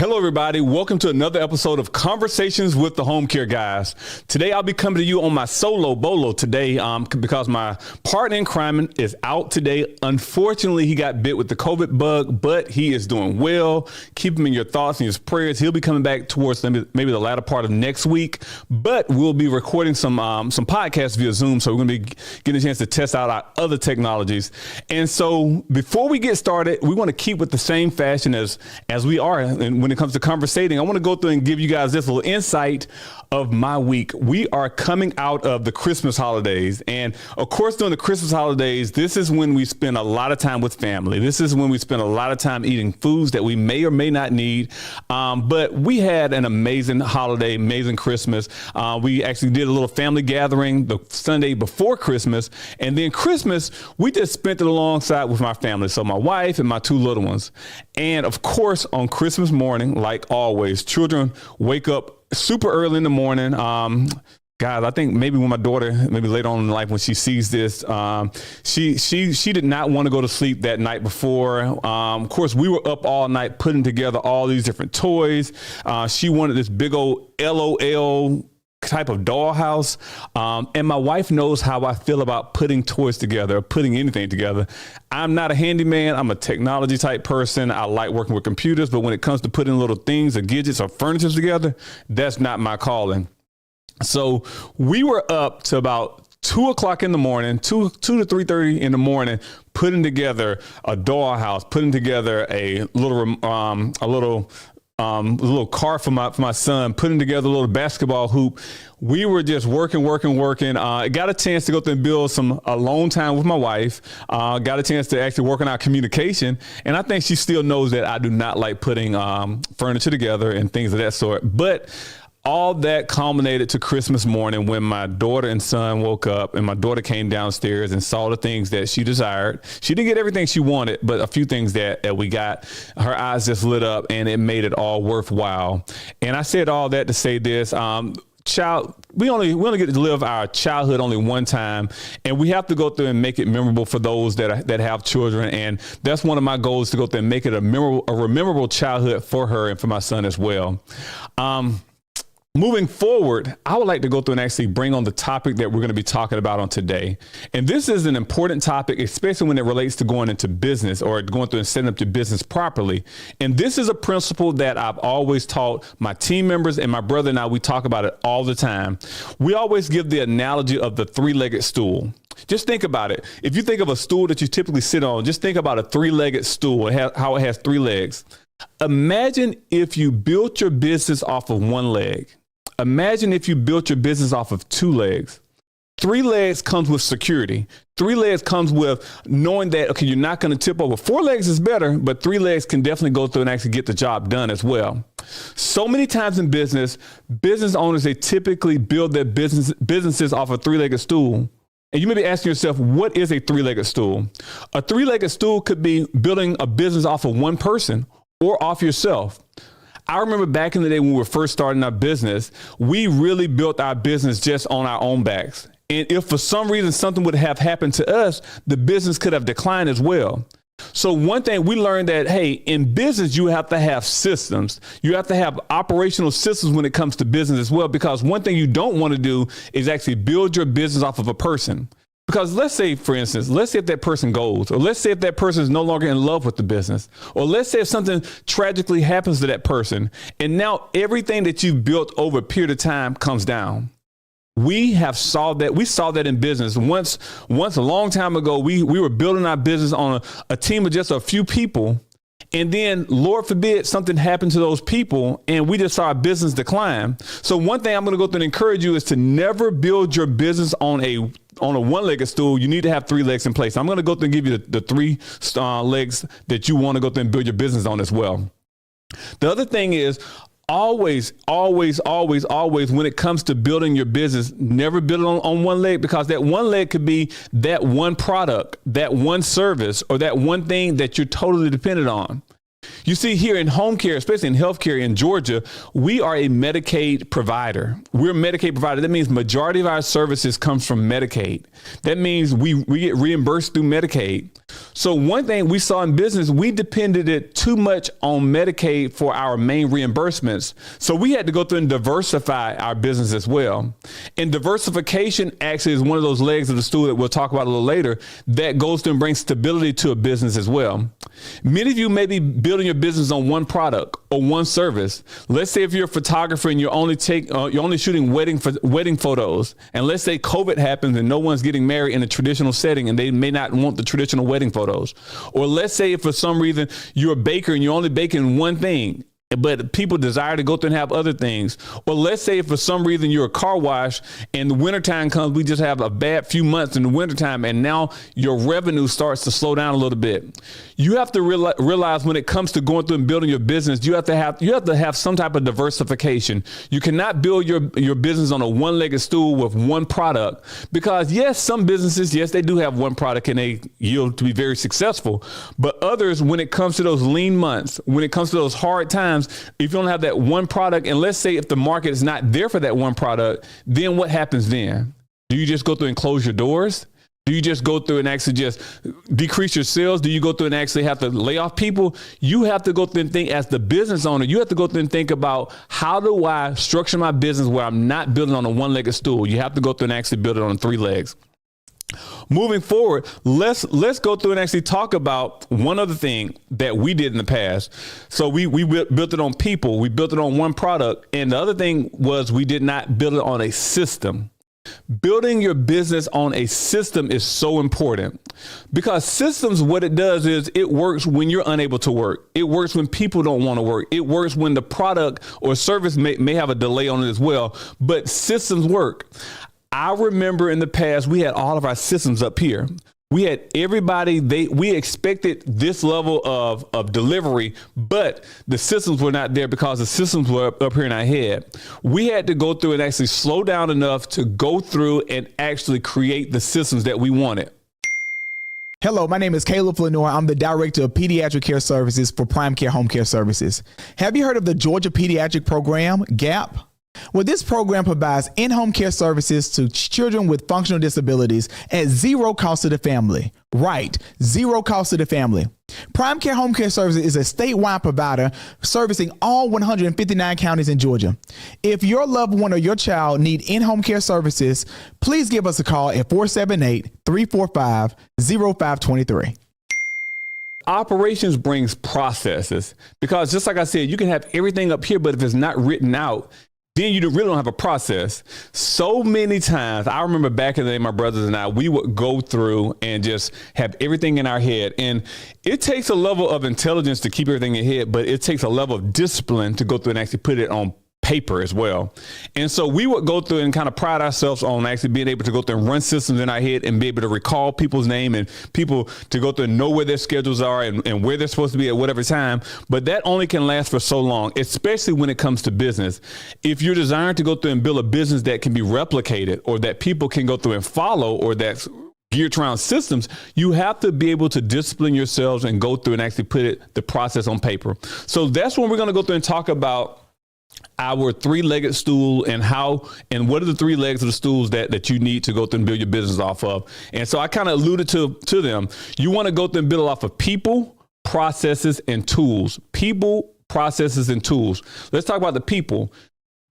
Hello, everybody. Welcome to another episode of Conversations with the Homecare Guyz. Today, I'll be coming to you on my solo bolo today because my partner in crime is out today. Unfortunately, he got bit with the COVID bug, but he is doing well. Keep him in your thoughts and your prayers. He'll be coming back towards maybe the latter part of next week, but we'll be recording some podcasts via Zoom. So we're going to be getting a chance to test out our other technologies. And so before we get started, we want to keep with the same fashion as we are. And when it comes to conversating, I want to go through and give you guys this little insight of my week. We are coming out of the Christmas holidays. And of course, during the Christmas holidays, this is when we spend a lot of time with family. This is when we spend a lot of time eating foods that we may or may not need. But we had an amazing holiday, amazing Christmas. We actually did a little family gathering the Sunday before Christmas. And then Christmas, we just spent it alongside with my family. So my wife and my two little ones. And of course, on Christmas morning, like always, children wake up super early in the morning. Guys, I think maybe when my daughter, maybe later on in life, when she sees this, she did not want to go to sleep that night before. Of course, we were up all night putting together all these different toys. She wanted this big old LOL type of dollhouse. And my wife knows how I feel about putting toys together, putting anything together. I'm not a handyman. I'm a technology type person. I like working with computers, but when it comes to putting little things or gadgets or furniture together, that's not my calling. So we were up to about 2 o'clock in the morning, 2 to 3:30 in the morning, putting together a dollhouse, putting together a little car for my son, putting together a little basketball hoop. We were just working. I got a chance to go through and build some alone time with my wife. Got a chance to actually work on our communication. And I think she still knows that I do not like putting furniture together and things of that sort. But all that culminated to Christmas morning when my daughter and son woke up and my daughter came downstairs and saw the things that she desired. She didn't get everything she wanted, but a few things that we got. Her eyes just lit up and it made it all worthwhile. And I said all that to say this. We only get to live our childhood only one time, and we have to go through and make it memorable for those that have children. And that's one of my goals, to go through and make it a memorable childhood for her and for my son as well. Moving forward, I would like to go through and actually bring on the topic that we're going to be talking about on today. And this is an important topic, especially when it relates to going into business or going through and setting up your business properly. And this is a principle that I've always taught my team members, and my brother and I, we talk about it all the time. We always give the analogy of the three-legged stool. Just think about it. If you think of a stool that you typically sit on, just think about a three-legged stool, how it has three legs. Imagine if you built your business off of one leg. Imagine if you built your business off of two legs. Three legs comes with security. Three legs comes with knowing that, okay, you're not going to tip over. Four legs is better, but three legs can definitely go through and actually get the job done as well. So many times in business owners, they typically build their businesses off a three-legged stool. And you may be asking yourself, what is a three-legged stool? A three-legged stool could be building a business off of one person or off yourself. I remember back in the day when we were first starting our business, we really built our business just on our own backs. And if for some reason something would have happened to us, the business could have declined as well. So one thing we learned that, hey, in business, you have to have systems. You have to have operational systems when it comes to business as well, because one thing you don't want to do is actually build your business off of a person. Because let's say, for instance, let's say if that person goes, or let's say if that person is no longer in love with the business, or let's say if something tragically happens to that person, and now everything that you built over a period of time comes down. We have solved that. We saw that in business. Once a long time ago, we were building our business on a team of just a few people. And then, Lord forbid, something happened to those people and we just saw our business decline. So one thing I'm going to go through and encourage you is to never build your business on a one-legged stool. You need to have three legs in place. I'm going to go through and give you the three legs that you want to go through and build your business on as well. The other thing is, always, when it comes to building your business, never build it on one leg, because that one leg could be that one product, that one service, or that one thing that you're totally dependent on. You see, here in home care, especially in healthcare in Georgia, we are a Medicaid provider. We're a Medicaid provider. That means majority of our services comes from Medicaid. That means we get reimbursed through Medicaid. So one thing we saw in business, we depended it too much on Medicaid for our main reimbursements. So we had to go through and diversify our business as well. And diversification actually is one of those legs of the stool that we'll talk about a little later that goes through and brings stability to a business as well. Many of you may be building your business on one product or one service. Let's say if you're a photographer and you're only shooting wedding photos, and let's say COVID happens and no one's getting married in a traditional setting and they may not want the traditional wedding photos. Or let's say if for some reason you're a baker and you're only baking one thing, but people desire to go through and have other things. Or let's say if for some reason you're a car wash and the wintertime comes, we just have a bad few months in the wintertime and now your revenue starts to slow down a little bit. You have to realize when it comes to going through and building your business, you have to have some type of diversification. You cannot build your business on a one-legged stool with one product, because yes, some businesses, yes, they do have one product and they yield to be very successful. But others, when it comes to those lean months, when it comes to those hard times, if you don't have that one product, and let's say if the market is not there for that one product, then what happens then? Do you just go through and close your doors? Do you just go through and actually just decrease your sales? Do you go through and actually have to lay off people? You have to go through and think, as the business owner, you have to go through and think about, how do I structure my business where I'm not building on a one-legged stool? You have to go through and actually build it on 3 legs. Moving forward, let's go through and actually talk about one other thing that we did in the past. So we built it on people. We built it on one product. And the other thing was, we did not build it on a system. Building your business on a system is so important, because systems, what it does is it works when you're unable to work. It works when people don't want to work. It works when the product or service may have a delay on it as well. But systems work. I remember in the past, we had all of our systems up here. We had everybody, we expected this level of delivery, but the systems were not there because the systems were up here in our head. We had to go through and actually slow down enough to go through and actually create the systems that we wanted. Hello, my name is Caleb Lenore. I'm the Director of Pediatric Care Services for Prime Care Home Care Services. Have you heard of the Georgia Pediatric Program, GAP? Well, this program provides in-home care services to children with functional disabilities at zero cost to the family. Right, zero cost to the family. Prime Care Home Care Services is a statewide provider servicing all 159 counties in Georgia. If your loved one or your child need in-home care services, please give us a call at 478-345-0523. Operations brings processes, because just like I said, you can have everything up here, but if it's not written out, then you really don't have a process. So many times, I remember back in the day, my brothers and I, we would go through and just have everything in our head. And it takes a level of intelligence to keep everything in your head, but it takes a level of discipline to go through and actually put it on paper as well. And so we would go through and kind of pride ourselves on actually being able to go through and run systems in our head and be able to recall people's name and people to go through and know where their schedules are and where they're supposed to be at whatever time. But that only can last for so long, especially when it comes to business. If you're designed to go through and build a business that can be replicated, or that people can go through and follow, or that's geared around systems, you have to be able to discipline yourselves and go through and actually put the process on paper. So that's when we're going to go through and talk about our 3-legged stool and what are the 3 legs of the stools that you need to go through and build your business off of. And so I kind of alluded to them. You want to go through and build off of people, processes, and tools. People, processes, and tools. Let's talk about the people.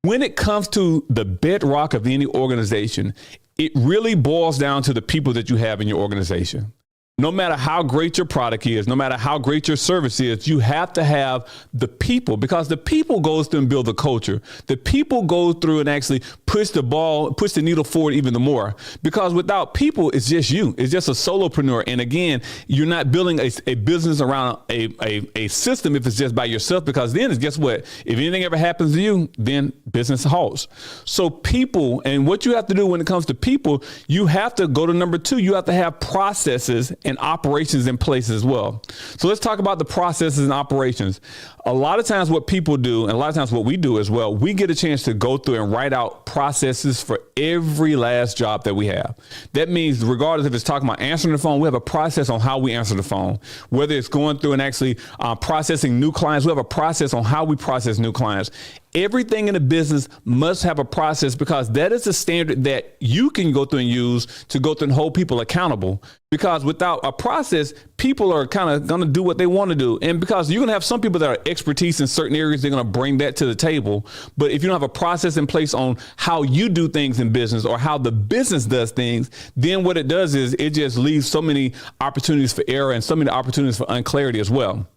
When it comes to the bedrock of any organization, it really boils down to the people that you have in your organization. No matter how great your product is, no matter how great your service is, you have to have the people, because the people goes through and build the culture. The people go through and actually push the needle forward even more, because without people, it's just you. It's just a solopreneur. And again, you're not building a business around a system if it's just by yourself, because then guess what? If anything ever happens to you, then business halts. So people, and what you have to do when it comes to people, you have to go to number 2. You have to have processes and operations in place as well. So let's talk about the processes and operations. A lot of times what people do, and a lot of times what we do as well, we get a chance to go through and write out processes for every last job that we have. That means regardless if it's talking about answering the phone, we have a process on how we answer the phone. Whether it's going through and actually processing new clients, we have a process on how we process new clients. Everything in a business must have a process, because that is the standard that you can go through and use to go through and hold people accountable. Because without a process, people are kind of going to do what they want to do. And because you're going to have some people that are expertise in certain areas, they're going to bring that to the table. But if you don't have a process in place on how you do things in business or how the business does things, then what it does is it just leaves so many opportunities for error and so many opportunities for unclarity as well.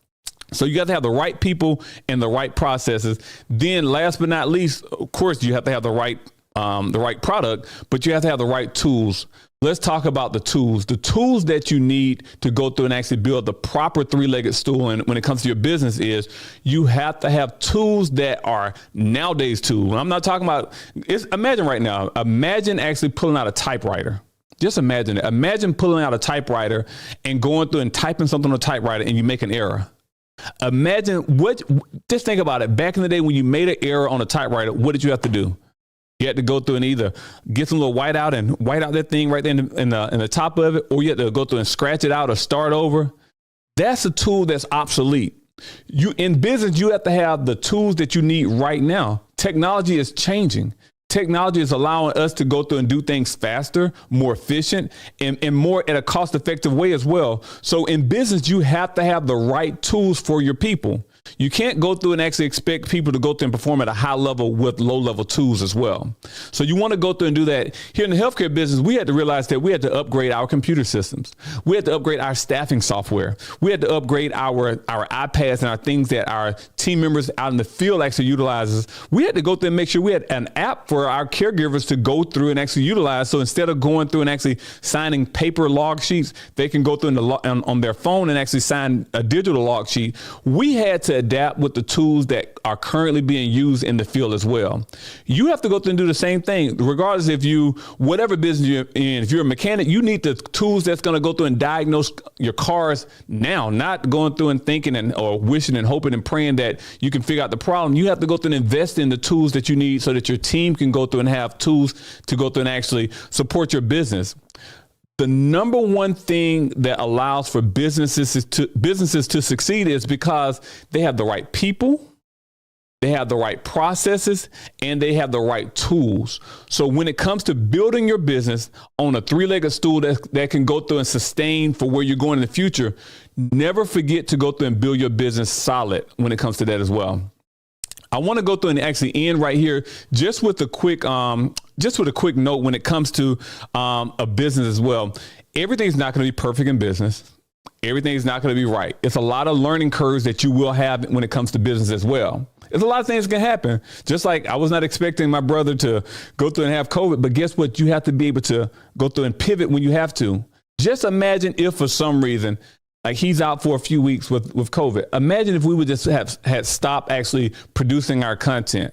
So you got to have the right people and the right processes. Then last but not least, of course, you have to have the right product, but you have to have the right tools. Let's talk about the tools that you need to go through and actually build the proper three-legged stool. And when it comes to your business is you have to have tools that are nowadays tools. I'm not talking about, imagine right now, imagine actually pulling out a typewriter. Just imagine it. Imagine pulling out a typewriter and going through and typing something on a typewriter and you make an error. Just think about it. Back in the day when you made an error on a typewriter, what did you have to do? You had to go through and either get some little white out and white out that thing right there in the top of it, or you had to go through and scratch it out or start over. That's a tool that's obsolete. In business, you have to have the tools that you need right now. Technology is changing. Technology is allowing us to go through and do things faster, more efficient, and more at a cost-effective way as well. So in business, you have to have the right tools for your people. You can't go through and actually expect people to go through and perform at a high level with low level tools as well. So you want to go through and do that. Here in the healthcare business, we had to realize that we had to upgrade our computer systems. We had to upgrade our staffing software. We had to upgrade our iPads and our things that our team members out in the field actually utilizes. We had to go through and make sure we had an app for our caregivers to go through and actually utilize. So instead of going through and actually signing paper log sheets, they can go through on their phone and actually sign a digital log sheet. We had to adapt with the tools that are currently being used in the field as well. You have to go through and do the same thing, regardless if whatever business you're in. If you're a mechanic, you need the tools that's going to go through and diagnose your cars now, not going through and thinking or wishing and hoping and praying that you can figure out the problem. You have to go through and invest in the tools that you need so that your team can go through and have tools to go through and actually support your business. The number one thing that allows for businesses to succeed is because they have the right people, they have the right processes, and they have the right tools. So when it comes to building your business on a three-legged stool that can go through and sustain for where you're going in the future, never forget to go through and build your business solid when it comes to that as well. I want to go through and actually end right here just with a quick note when it comes to a business as well. Everything's not going to be perfect in business. Everything's not going to be right. It's a lot of learning curves that you will have when it comes to business as well. There's a lot of things that can happen. Just like I was not expecting my brother to go through and have COVID, but guess what? You have to be able to go through and pivot when you have to. Just imagine if for some reason, like he's out for a few weeks with COVID. Imagine if we would just had stopped actually producing our content.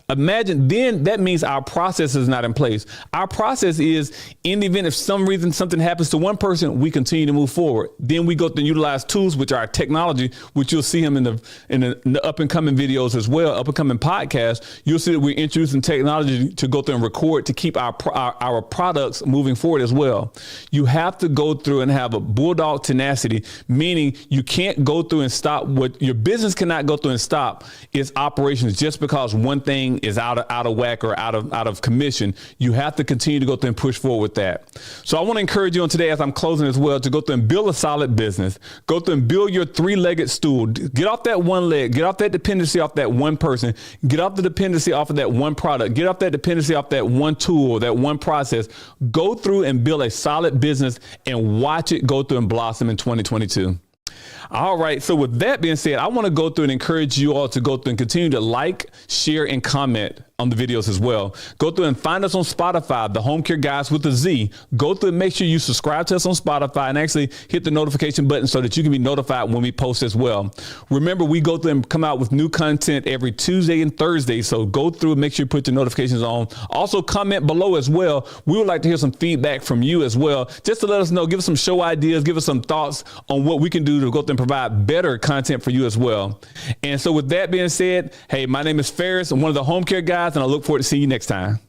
Imagine then that means our process is not in place. Our process is in the event if some reason something happens to one person, we continue to move forward. Then we go to utilize tools, which are technology, which you'll see him in the up and coming videos as well, up and coming podcasts. You'll see that we're introducing technology to go through and record to keep our products moving forward as well. You have to go through and have a bulldog tenacity, meaning you can't go through and stop what your business cannot go through and stop its operations just because one thing is out of whack or out of commission. You have to continue to go through and push forward with that. So I want to encourage you on today as I'm closing as well to go through and build a solid business. Go through and build your three-legged stool. Get off that one leg. Get off that dependency off that one person. Get off the dependency off of that one product. Get off that dependency off that one tool or that one process. Go through and build a solid business and watch it go through and blossom in 2022. All right. So with that being said, I want to go through and encourage you all to go through and continue to like, share, and comment on the videos as well. Go through and find us on Spotify, the Homecare Guyz with a Z. Go through and make sure you subscribe to us on Spotify and actually hit the notification button so that you can be notified when we post as well. Remember, we go through and come out with new content every Tuesday and Thursday. So go through and make sure you put your notifications on. Also comment below as well. We would like to hear some feedback from you as well, just to let us know, give us some show ideas, give us some thoughts on what we can do to go through and provide better content for you as well. And so with that being said, hey, my name is Faris. I'm one of the Homecare Guys, and I look forward to seeing you next time.